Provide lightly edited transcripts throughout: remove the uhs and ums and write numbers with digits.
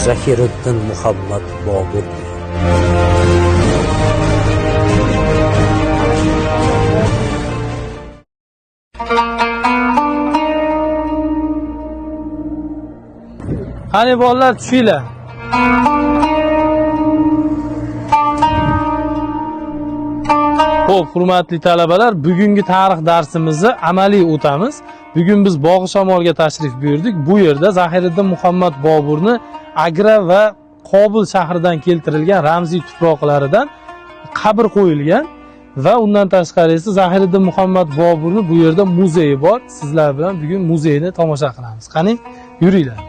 Zahiriddin Muhammad Bobur. Qani bolalar tushinglar. Xo'p, hurmatli talabalar, bugungi tarix darsimizni amaliy o'tamiz. Bugun biz Bog'i Shamolga tashrif buyurdik. Bu yerda Zahiriddin Muhammad Boburni Agra va Qobul shahridan keltirilgan ramziy tuproqlaridan qabr qo'yilgan va undan tashqari esa Zahiriddin Muhammad Boburni bu yerda muzeyi bor. Sizlar bilan bugun muzeyni tomosha qilamiz. Qani, yuringlar.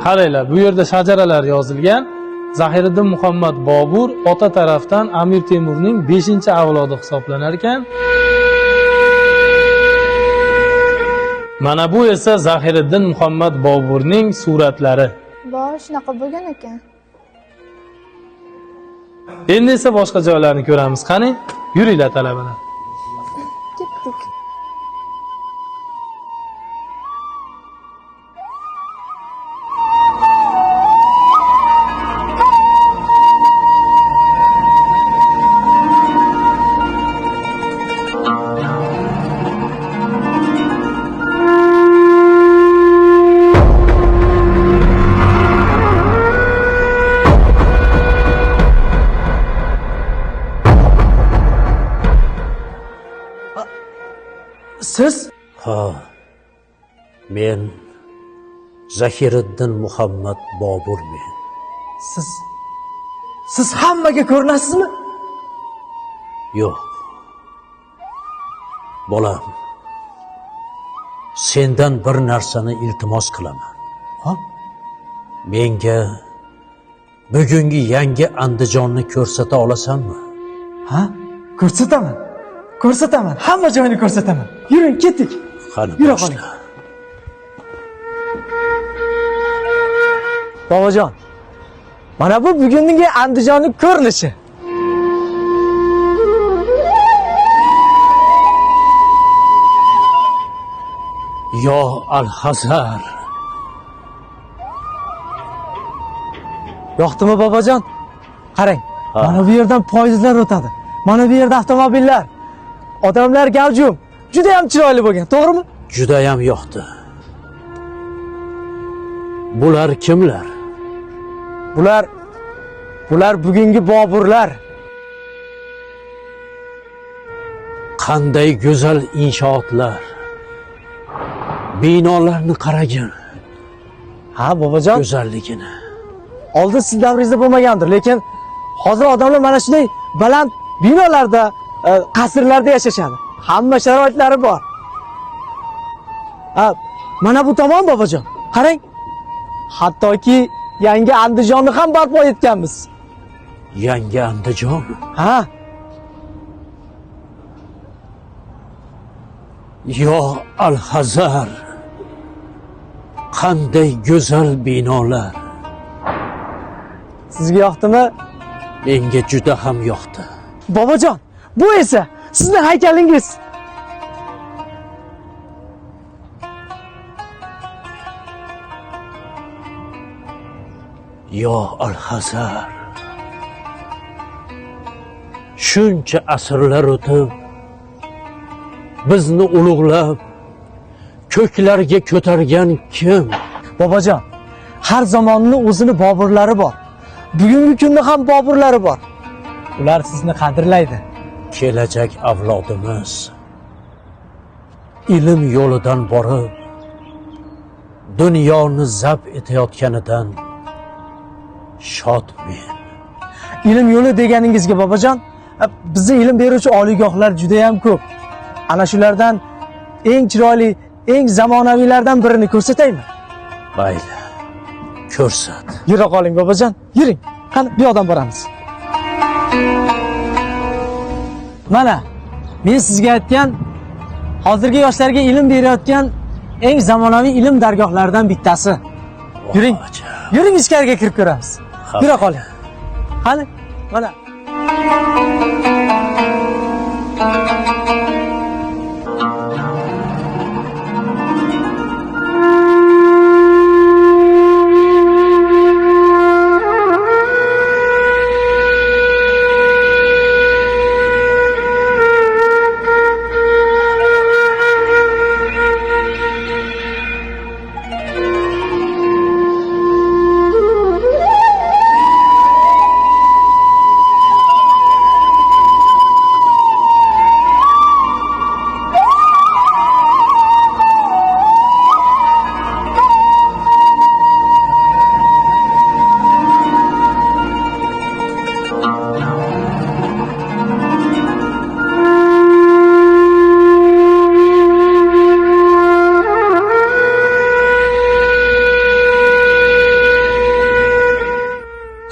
Qaranglar, bu yerda shajaralar yozilgan. Zahiriddin Muhammad Bobur ota tarafdan Amir Temurning 5-avlodi hisoblanar ekan. Mana bu esa Zahiriddin Muhammad Boburning suratlari. Bor, shunaqa bo'lgan ekan. Endi esa boshqa joylarni ko'ramiz. Qani, yuringlar talabalar. Ketdik. Siz? Ha, men Zahiriddin Muhammad Boburmen. Siz hammaga ko'rinasizmi? Yo'q. Bolam, sendan bir narsani iltimos qilaman. Hop, Menga bugungi yangi Andijonni ko'rsata olasanmi? ha? Ko'rsataman. Hamma joyini ko'rsataman. Yuring, ketdik. Qani, Yura boshla. qoling. Bobojon, mana bu bugungi Andijonning ko'rinishi. Yo Al-Hazar. Yoqdimi bobojon? Qarang, Ha. mana bu yerdan poyezdlar o'tadi. Mana bu yerda avtomobillar. Odamlar gavjum. Juda ham chiroyli bo'lgan, to'g'rimi? Judayam yoqdi. Bular kimlar? Bular bugungi Boburlar. Qanday go'zal inshootlar. Binolarni qaragin, Ha, bobojon, go'zalligini. oldin siz davringizda bo'lmagandir, lekin hozir odamlar mana shunday baland binolarda, qasrlarda yashashadi. Hamma sharoitlari bor. Ha, mana bu tomon bobojon. Qarang. Hattoki yangi Andijonni ham barpo etganmiz. Yangi Andijon. Ha, Yo Al-Hazar. Qanday go'zal binolar. sizga yoqdimi? Menga juda ham yoqdi. Bobojon, bu esa sizning haykalingiz. Yo Al-Hazar. Shuncha asrlar o'tib bizni ulug'lab ko'klarga ko'targan kim? Bobojon, har zamonning o'zini Boburlari bor. Bugungi kunda ham Boburlari bor. Ular sizni qadrlaydi. Kelajak avlodimiz ilm yo'lidan borib dunyoni zabt etayotganidan shodmen. Ilm yo'li deganingizga bobojon, bizda ilm beruvchi oliygohlar juda ham ko'p. Ana shulardan eng chiroyli, eng zamonaviylardan birini ko'rsataymi? Mayli, ko'rsat. Yura qoling bobojon, yuring. Qani, bu yoqdan boramiz. Mana, men sizga aytgan hozirgi yoshlarga ilm berayotgan eng zamonaviy ilm dargohlaridan bittasi. Yuring. Bobojon. Yuring ichkariga kirib ko'ramiz. Xo'p. Yura qoling. Qani? Mana.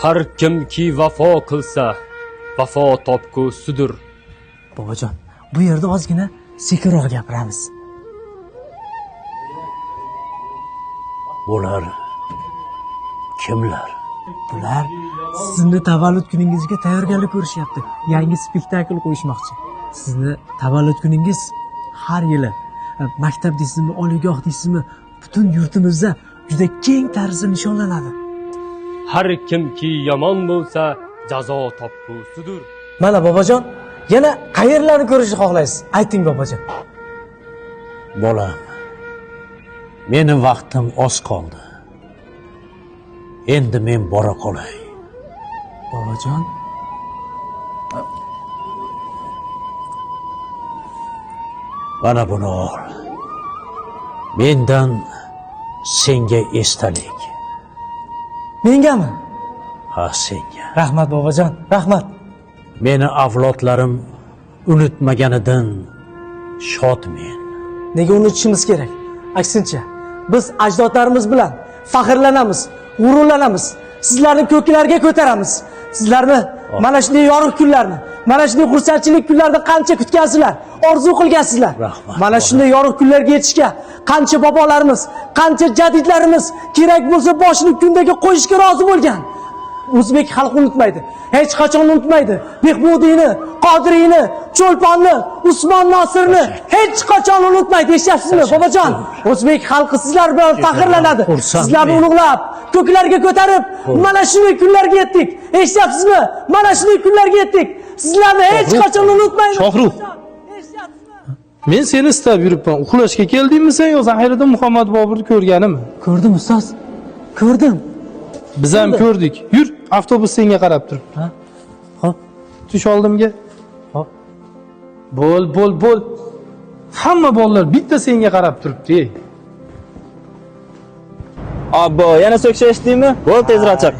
Har kimki vafo qilsa, vafo topgusidir. Bobojon, bu yerda ozgina sekinroq gapiramiz. Bular kimlar? Bular sizni tavallud kuningizga tayyorgarlik ko'rishyapti. Yangi spektakl qo'yishmoqchi. Sizni tavallud kuningiz har yili maktab deysizmi, oliygoh deysizmi, butun yurtimizda juda keng tarzda nishonlanadi. Har kimki yomon bo'lsa, jazo topgusidir. Mana bobojon, yana qayerlarni ko'rishni xohlaysiz? Ayting bobojon. Bolam, meni vaqtim oz qoldi. Endi men bora qolay. Bobojon, Mana buni ol. Mendan senga esdalik. mengami? Ha, senga. Rahmat bobojon, rahmat. Meni avlodlarim unutmaganidan shodmen. Nega unutishimiz kerak? Aksincha, biz ajdodlarimiz bilan faxrlanamiz, g'ururlanamiz. Sizlarni ko'klarga ko'taramiz. Sizlarni mana shunday yorug' kunlarni, mana shunday xursandchilik kunlarida qancha kutgansizlar, orzu qilgansizlar. Rahmat. Mana shunday yorug' kunlarga yetishga qancha bobolarimiz, qancha jadidlarimiz kerak bo'lsa boshini kundaga qo'yishga rozi bo'lgan. O'zbek xalqi unutmaydi. Hech qachon unutmaydi. Behbudiyni, Qodiriyni, Cho'lponni, Usmon Nosirni hech qachon unutmaydi. Eshityapsizmi, bobojon? O'zbek xalqi sizlar bilan faxrlanadi. Sizlarni ulug'lab, ko'klarga ko'tarib, mana shunday kunlarga yetdik. Eshityapsizmi? Mana shunday kunlarga yetdik. Sizlarni hech qachon unutmaymiz. Shohrux. Men seni istab yuribman. Uxlashga keldingmi sen yo Zahiriddin Muhammad Boburni ko'rganimi? Ko'rdim ustoz. Ko'rdim. Biz ham ko'rdik. Yur, avtobus senga qarab turibdi. Ha? Xo'p. Tush oldimga. Hop. Bo'l. Hamma bolalar bitta senga qarab turibdi. Abbo, yana so'kishdingmi? Bo'l tezroq chiq.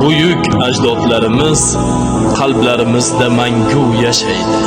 Buyuk ajdodlarimiz qalblarimizda mangu yashaydi.